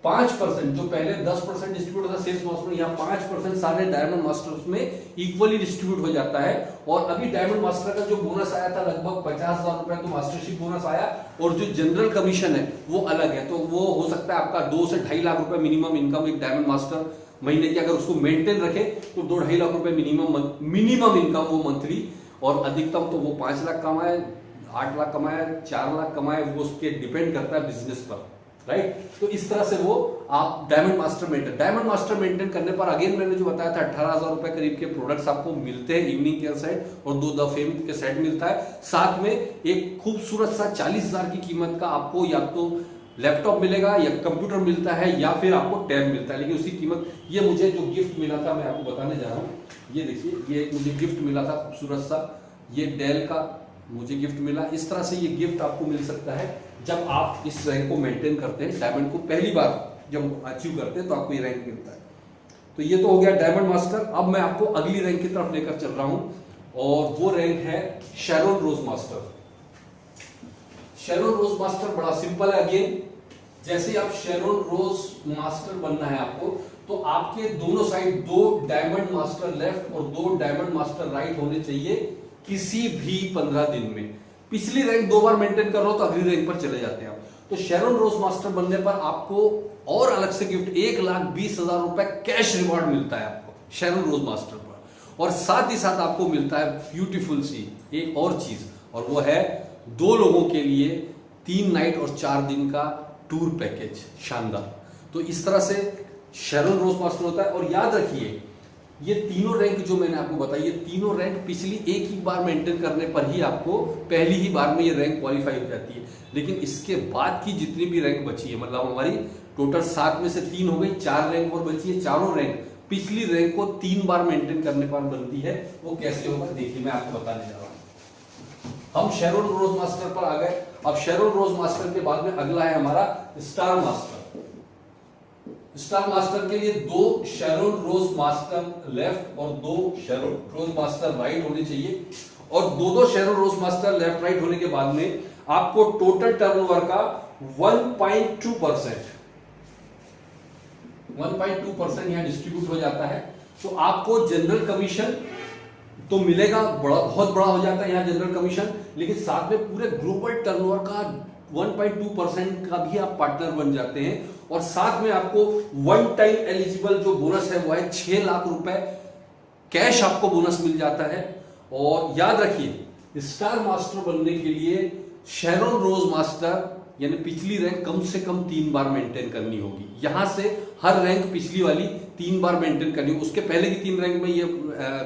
5%, जो पहले 10% डिस्ट्रीब्यूट होता सेल्स मास्टर, यहाँ 5% सारे डायमंड मास्टर्स में इक्वली डिस्ट्रीब्यूट हो जाता है। और अभी डायमंड मास्टर का जो बोनस आया था लगभग 50,000 रुपए, तो मास्टरशिप बोनस आया। और जो जनरल कमीशन है वो अलग है, तो वो हो सकता है आपका 2 से 2.5 लाख रुपए मिनिमम इनकम एक डायमंड मास्टर महीने की अगर उसको मेंटेन रखे तो 2-2.5 लाख रुपए मिनिमम इनकम वो मंथली। और अधिकतम तो वो 5 लाख कमाए, 8 लाख कमाए, 4 लाख कमाए, वो उसके डिपेंड करता है बिजनेस पर, राइट। तो इस तरह से वो आप डायमंड मास्टर मेंटेन करने पर अगेन मैंने जो बताया था 18,000 रुपए करीब के प्रोडक्ट्स आपको मिलते हैं, इवनिंग केयर सेट और 2 द फेम के सेट मिलता है। साथ में एक खूबसूरत सा 40,000 की कीमत का आपको या तो लैपटॉप मिलेगा या कंप्यूटर मिलता है या फिर आपको टैब मिलता है, लेकिन उसकी कीमत, ये मुझे जो गिफ्ट मिला था मैं आपको बताने जा रहा हूँ। ये देखिए, ये एक मुझे गिफ्ट मिला था खूबसूरत सा, ये डेल का मुझे गिफ्ट मिला। इस तरह से ये गिफ्ट आपको मिल सकता है जब आप इस रैंक को मेंटेन करते हैं, डायमंड को पहली बार जब अचीव करते हैं तो आपको ये रैंक मिलता है। तो ये तो हो गया डायमंड मास्टर। अब मैं आपको अगली रैंक की तरफ लेकर चल रहा हूं और वो रैंक है शैरोन रोज मास्टर। शैरोन रोज मास्टर बड़ा सिंपल है। अगेन जैसे ही आप शैरोन रोज मास्टर बनना है आपको, तो आपके दोनों साइड 2 डायमंड मास्टर लेफ्ट और 2 डायमंड मास्टर राइट होने चाहिए किसी भी 15 दिन में। पिछली रैंक 2 बार मेंटेन कर रहे हो तो अगली रैंक पर चले जाते हैं आप। तो शैरोन रोज मास्टर बनने पर आपको और अलग से गिफ्ट 1,20,000 रुपए कैश रिवॉर्ड मिलता है आपको शैरोन रोज मास्टर पर। और साथ ही साथ आपको मिलता है ब्यूटीफुल सी एक और चीज, और वो है 2 लोगों के लिए 3 नाइट और 4 दिन का टूर पैकेज। शानदार। तो इस तरह से शैरोन रोज मास्टर होता है। और याद रखिए, ये तीनों रैंक जो मैंने आपको बताई, ये तीनों रैंक पिछली एक ही बार मेंटेन करने पर ही आपको पहली ही बार में ये रैंक क्वालिफाई हो जाती है। लेकिन इसके बाद की जितनी भी रैंक बची है, मतलब हमारी टोटल 7 में से 3 हो गई, 4 रैंक और बची है। चारों रैंक पिछली रैंक को 3 बार मेंटेन करने पर बनती है। वो कैसे होगा देखिए, मैं आपको बताने जा रहा हूं। हम शैरोन रोज मास्टर पर आ गए। अब शैरोन रोज मास्टर के बाद में अगला है हमारा स्टार मास्टर। स्टार मास्टर के लिए 2 शैरोन रोज मास्टर लेफ्ट और 2 शैरोन रोज मास्टर राइट होने चाहिए। और 2 शैरोन रोज मास्टर लेफ्ट राइट होने के बाद में आपको टोटल टर्नओवर का 1.2% यहां डिस्ट्रीब्यूट हो जाता है। तो आपको जनरल कमीशन तो मिलेगा, बहुत बड़ा हो जाता है यहां जनरल कमीशन, लेकिन साथ में पूरे ग्लोबल टर्नओवर का 1.2% का भी आप पार्टनर बन जाते हैं। और साथ में आपको वन टाइम एलिजिबल जो बोनस है वो है 6 लाख रुपए कैश आपको बोनस मिल जाता है। और याद रखिए, स्टार मास्टर बनने के लिए शैरोन रोज मास्टर यानी पिछली रैंक कम से कम 3 बार मेंटेन करनी होगी। यहां से हर रैंक पिछली वाली 3 बार मेंटेन करनी होगी। उसके पहले की 3 रैंक में ये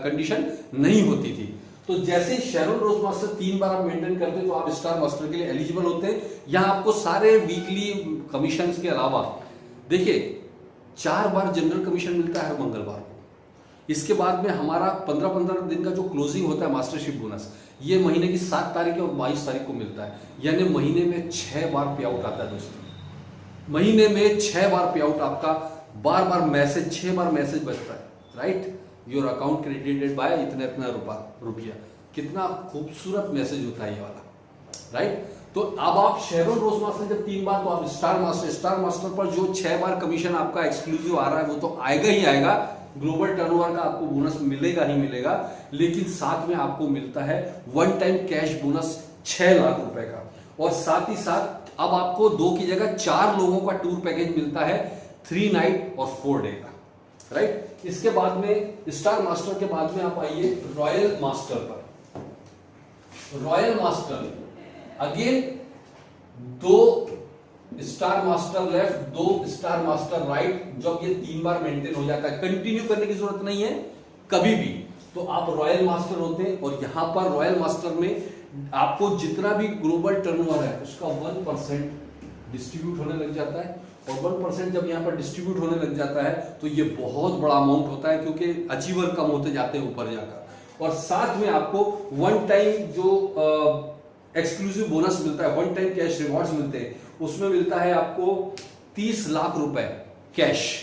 कंडीशन नहीं होती थी। तो जैसे शैरोन रोज मास्टर 3 बार आप मेंटेन करते हैं तो आप स्टार मास्टर के लिए एलिजिबल होते हैं। यहां आपको सारे वीकली कमीशन के अलावा देखिए 4 बार जनरल कमीशन मिलता है मंगलवार को। इसके बाद में हमारा 15-15 दिन का जो क्लोजिंग होता है मास्टरशिप बोनस, ये महीने की 7 तारीख और 22 तारीख को मिलता है। यानी महीने में 6 बार पे आउट आता है दोस्तों। महीने में 6 बार पे आउट आपका, बार बार मैसेज, 6 बार मैसेज बजता है, right, your account credited bye इतना इतना रुपया। कितना खूबसूरत मैसेज होता है ये वाला, राइट। तो अब आप शैरोन रोज मास्टर जब 3 बार, तो आप स्टार मास्टर पर जो 6 बार कमीशन आपका एक्सक्लूसिव आ रहा है वो तो आएगा ही आएगा। ग्लोबल टर्नओवर का आपको बोनस मिलेगा ही मिलेगा, लेकिन साथ में आपको मिलता है one time cash bonus 6 lakh रुपए का। और साथ ही साथ अब आपको 2 की जगह 4 लोगों का टूर पैकेज मिलता है 3 नाइट और 4 डे का, राइट। इसके बाद में स्टार मास्टर के बाद में आप आइए रॉयल मास्टर पर। Royal master again 2 star master left, 2 star master right. जब ये 3 बार मेंटेन हो जाता है, कंटिन्यू करने की जरूरत नहीं है कभी भी, तो आप रॉयल मास्टर होते हैं। और यहां पर रॉयल मास्टर में आपको जितना भी ग्लोबल टर्नओवर है उसका 1% डिस्ट्रीब्यूट होने लग जाता है। और 1% जब यहां पर डिस्ट्रीब्यूट होने लग जाता है तो ये बहुत बड़ा अमाउंट होता है, क्योंकि अचीवर कम होते जाते हैं ऊपर जाकर। और साथ में आपको वन टाइम जो एक्सक्लूसिव बोनस मिलता है, वन टाइम कैश रिवॉर्ड्स मिलते हैं, उसमें मिलता है आपको 30 लाख रुपए कैश।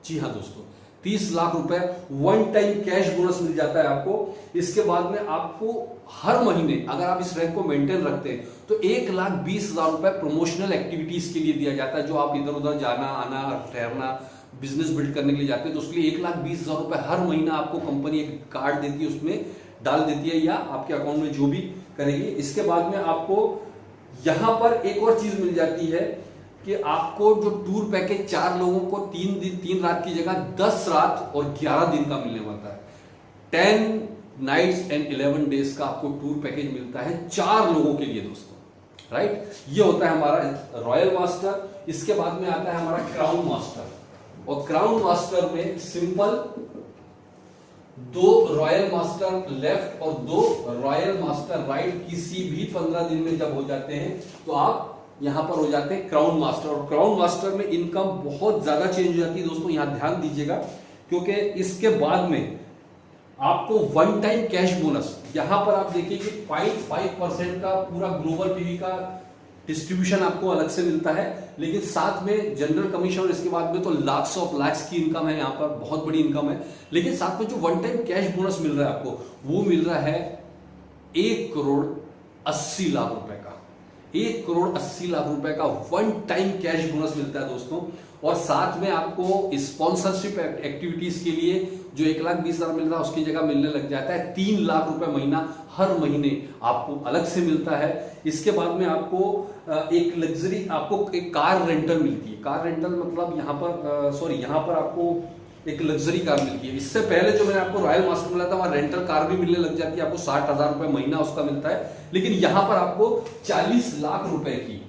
जी हाँ दोस्तों, 30 लाख रुपए वन टाइम कैश बोनस मिल जाता है आपको। इसके बाद में आपको हर महीने अगर आप इस रैंक को मेंटेन रखते हैं तो 1,20,000 रुपए प्रमोशनल एक्टिविटीज के लिए दिया जाता है। जो आप इधर उधर जाना आना ठहरना बिजनेस बिल्ड करने के लिए जाते हैं, तो उसके लिए 1,20,000 रुपए हर महीना आपको कंपनी एक कार्ड देती है, उसमें डाल देती है या आपके अकाउंट में जो भी करेगी। इसके बाद में आपको यहां पर एक और चीज मिल जाती है कि आपको जो टूर पैकेज 4 लोगों को 3 दिन 3 रात की जगह 10 रात और 11 दिन का मिलने वाला है। 10 नाइट्स एंड 11 डेज का आपको टूर पैकेज मिलता है 4 लोगों के लिए दोस्तों, राइट। ये होता है हमारा रॉयल मास्टर। इसके बाद में आता है हमारा क्राउन मास्टर। और क्राउन मास्टर में सिंपल 2 रॉयल मास्टर लेफ्ट और 2 रॉयल मास्टर राइट किसी भी 15 दिन में जब हो जाते हैं तो आप यहां पर हो जाते हैं क्राउन मास्टर। और क्राउन मास्टर में इनकम बहुत ज्यादा चेंज हो जाती है दोस्तों, यहां ध्यान दीजिएगा, क्योंकि इसके बाद में आपको वन टाइम कैश बोनस, यहां पर आप देखिए कि 0.5% का पूरा ग्लोबल पीवी का डिस्ट्रीब्यूशन आपको अलग से मिलता है, लेकिन साथ में जनरल कमीशन और इसके बाद में तो लाख्स ऑफ लाख्स की इनकम है, यहां पर बहुत बड़ी इनकम है। लेकिन साथ में जो वन टाइम कैश बोनस मिल रहा है आपको, वो मिल रहा है 1,80,00,000 रुपए का। 1,80,00,000 रुपए का वन टाइम कैश बोनस मिलता है दोस्तों। और साथ में आपको स्पॉन्सरशिप एक्टिविटीज के लिए जो 1,20,000 मिल रहा है उसकी जगह मिलने लग जाता है 3 लाख रुपए महीना, हर महीने आपको अलग से मिलता है। इसके बाद में आपको एक लग्जरी, आपको एक कार रेंटल मिलती है। कार रेंटल मतलब यहाँ पर आपको एक लग्जरी कार मिलती है। इससे पहले जो मैंने आपको रॉयल मास्टर मिला था, वहां रेंटल कार भी मिलने लग जाती है, आपको 60,000 रुपए महीना उसका मिलता है। लेकिन यहां पर आपको 40 लाख रुपए की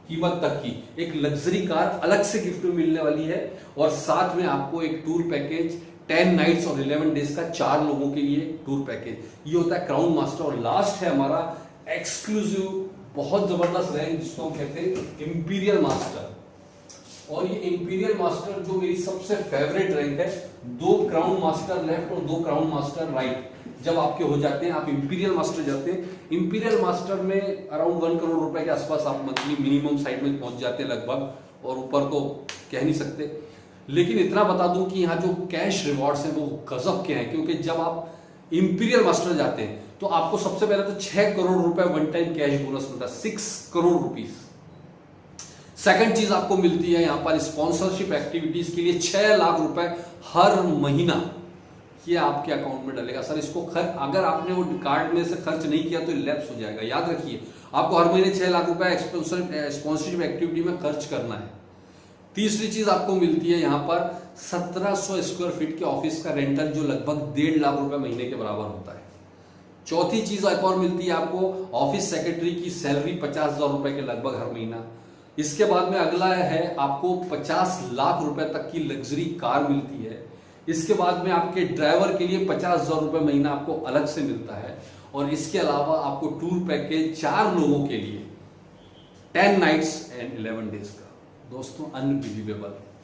कीमत तक की एक लग्जरी कार अलग से गिफ्ट में मिलने वाली है। और साथ में आपको एक टूर पैकेज 10 नाइट्स और 11 डेज का 4 लोगों के लिए टूर पैकेज, ये होता है क्राउन मास्टर। और लास्ट है हमारा एक्सक्लूसिव बहुत जबरदस्त रैंक जिसको हम कहते हैं इंपीरियल मास्टर। और ये इंपीरियल मास्टर जो मेरी सबसे फेवरेट रैंक है, 2 क्राउन मास्टर लेफ्ट और 2 क्राउन मास्टर राइट जब आपके हो जाते हैं, आप इंपीरियल मास्टर जाते हैं। इंपीरियल मास्टर में अराउंड 1 करोड़ रुपए के आसपास आप मंथली मिनिमम साइड में पहुंच जाते हैं लगभग, और ऊपर तो कह नहीं सकते। लेकिन इतना बता दूं कि यहाँ जो कैश रिवॉर्ड्स हैं वो गजब के हैं, क्योंकि जब आप इंपीरियल मास्टर जाते हैं तो आपको सबसे पहले तो 6 करोड़ रुपए वन टाइम कैश बोनस मिलता है, 6 करोड़ रुपीस। सेकंड चीज आपको मिलती है यहाँ पर स्पॉन्सरशिप एक्टिविटीज के लिए 6 लाख रुपए हर महीना, ये आपके अकाउंट में डलेगा। सर इसको अगर आपने वो कार्ड में से खर्च नहीं किया तो लैप्स हो जाएगा, याद रखिए आपको हर महीने 6 लाख रुपए स्पॉन्सरशिप एक्टिविटी में खर्च करना है। तीसरी चीज आपको मिलती है यहाँ पर 1700 स्क्वायर फीट के ऑफिस का रेंटल, जो लगभग 1.5 लाख रुपए महीने के बराबर होता है। चौथी चीज एक और मिलती है आपको, ऑफिस सेक्रेटरी की सैलरी 50,000 रुपए के लगभग हर महीना। इसके बाद में अगला है आपको 50 लाख रुपए तक की लग्जरी कार मिलती है। इसके बाद में आपके ड्राइवर के लिए 50,000 रुपए महीना आपको अलग से मिलता है। और इसके अलावा आपको टूर पैकेज 4 लोगों के लिए 10 नाइट्स एंड 11 डेज का। दोस्तों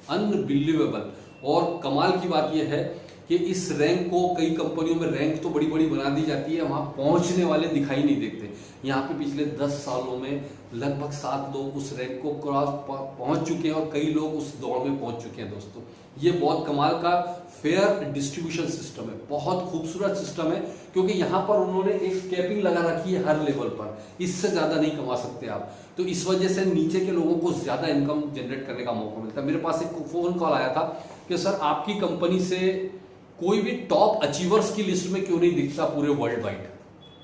अनबिलीवेबल। और कमाल की बात यह है कि इस रैंक को कई कंपनियों में रैंक तो बड़ी बड़ी बना दी जाती है, वहां पहुंचने वाले दिखाई नहीं देते। यहाँ पे पिछले 10 सालों में लगभग 7 लोग उस रैंक को क्रॉस पहुंच चुके हैं और कई लोग उस दौड़ में पहुंच चुके हैं। दोस्तों ये बहुत कमाल का फेयर डिस्ट्रीब्यूशन सिस्टम है, बहुत खूबसूरत सिस्टम है, क्योंकि यहाँ पर उन्होंने एक कैपिंग लगा रखी है हर लेवल पर, इससे ज्यादा नहीं कमा सकते आप। तो इस वजह से नीचे के लोगों को ज्यादा इनकम जनरेट करने का मौका मिलता है। मेरे पास एक फोन कॉल आया था कि सर आपकी कंपनी से कोई भी टॉप अचीवर्स की लिस्ट में क्यों नहीं दिखता पूरे वर्ल्ड वाइड।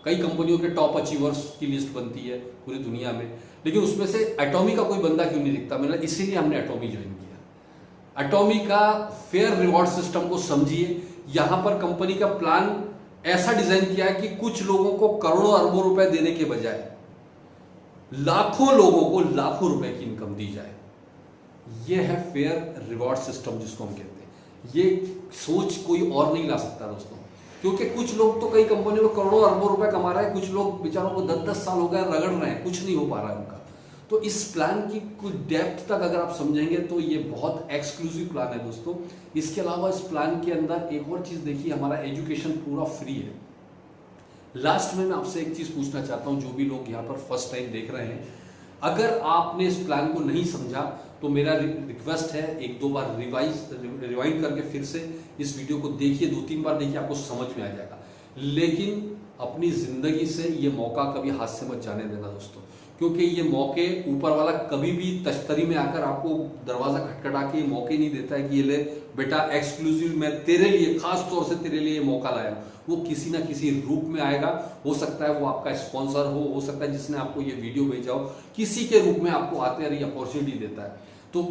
कई कंपनियों के टॉप अचीवर्स की लिस्ट बनती है पूरी दुनिया में, लेकिन उसमें से एटॉमी का कोई बंदा क्यों नहीं दिखता। मतलब इसीलिए हमने एटॉमी ज्वाइन किया। एटॉमी का फेयर रिवॉर्ड सिस्टम को समझिए। यहां पर कंपनी का प्लान ऐसा डिजाइन किया है कि कुछ लोगों को करोड़ों अरबों रुपए देने के बजाय लाखों लोगों को लाखों रुपए की इनकम दी जाए। यह है फेयर रिवॉर्ड सिस्टम जिसको हम कहते हैं। ये सोच कोई और नहीं ला सकता दोस्तों, क्योंकि कुछ लोग तो कई कंपनियों में करोड़ों अरबों रुपए कमा रहे हैं, कुछ लोग बेचारों को 10-10 साल हो गए रगड़ रहे हैं, कुछ नहीं हो पा रहा है उनका। तो इस प्लान की कुछ डेप्थ तक अगर आप समझेंगे तो ये बहुत एक्सक्लूसिव प्लान है दोस्तों। इसके अलावा इस प्लान के अंदर एक और चीज देखिए, हमारा एजुकेशन पूरा फ्री है। लास्ट में मैं आपसे एक चीज पूछना चाहता हूं, जो भी लोग यहाँ पर फर्स्ट टाइम देख रहे हैं, अगर आपने इस प्लान को नहीं समझा तो मेरा रिक्वेस्ट है 1-2 बार रिवाइंड करके फिर से इस वीडियो को देखिए, 2-3 बार देखिए, आपको समझ में आ जाएगा। लेकिन अपनी जिंदगी से ये मौका कभी हाथ से मत जाने देना दोस्तों, क्योंकि ये मौके ऊपर वाला कभी भी तश्तरी में आकर आपको दरवाजा खटखटा के मौके नहीं देता है कि ये ले बेटा एक्सक्लूसिव मैं तेरे लिए, खास तौर से तेरे लिए मौका लाया। वो किसी ना किसी रूप में आएगा। हो सकता है वो आपका स्पॉन्सर हो सकता है जिसने आपको ये वीडियो भेजा हो, किसी के रूप में आपको आते रही अपॉर्चुनिटी देता है। तो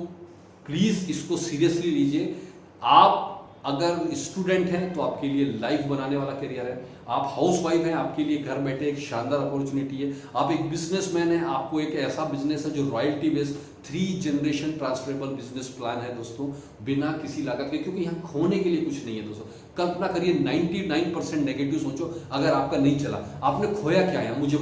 प्लीज इसको सीरियसली लीजिए। आप अगर स्टूडेंट हैं तो आपके लिए लाइफ बनाने वाला करियर है। आप हाउसवाइफ हैं, आपके लिए घर बैठे एक शानदार अपॉर्चुनिटी है। आप एक बिजनेसमैन हैं, आपको एक ऐसा बिजनेस है जो royalty based 3 generation transferable business plan है दोस्तों, बिना किसी लागत के, क्योंकि यहाँ खोने के लिए कुछ नहीं है दोस्तों। कल्पना करिए 99% नेगेटिव सोचो, अगर आपका नहीं चला, आपने खोया क्या है मुझे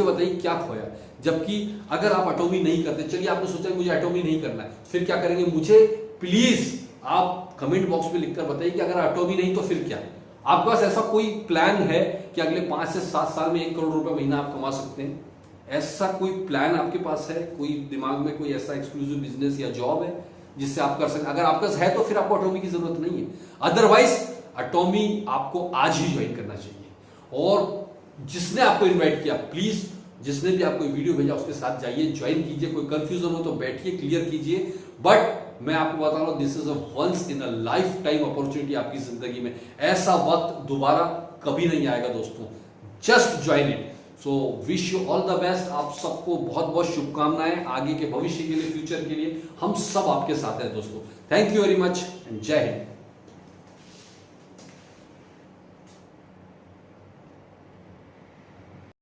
बताइए क्या खोया। जबकि अगर आप एटॉमी नहीं करते, चलिए आपने सोचा मुझे एटॉमी नहीं करना है, फिर क्या करेंगे, मुझे प्लीज आप कमेंट बॉक्स में लिखकर बताइए कि अगर एटॉमी नहीं तो फिर क्या। आपके पास ऐसा कोई प्लान है कि अगले 5 से 7 साल में 1 करोड़ रुपए महीना आप कमा सकते हैं? ऐसा कोई प्लान आपके पास है? कोई दिमाग में कोई ऐसा एक्सक्लूसिव बिजनेस या जॉब है जिससे आप कर सकते? अगर आपके पास है तो फिर आपको अटोमी की जरूरत नहीं है, अदरवाइज अटोमी आपको आज ही ज्वाइन करना चाहिए। और जिसने आपको इन्वाइट किया, प्लीज जिसने भी आपको वीडियो भेजा उसके साथ जाइए, ज्वाइन कीजिए। कोई कंफ्यूजन हो तो बैठिए, क्लियर कीजिए। बट मैं आपको बता रहा हूं, this is a once in a life time opportunity आपकी जिंदगी में। ऐसा वक्त दोबारा कभी नहीं आएगा दोस्तों, just join it. So wish you all the best. आप सबको बहुत बहुत शुभकामनाएं आगे के भविष्य के लिए, फ्यूचर के लिए। हम सब आपके साथ हैं दोस्तों। Thank you very much and जय हिंद।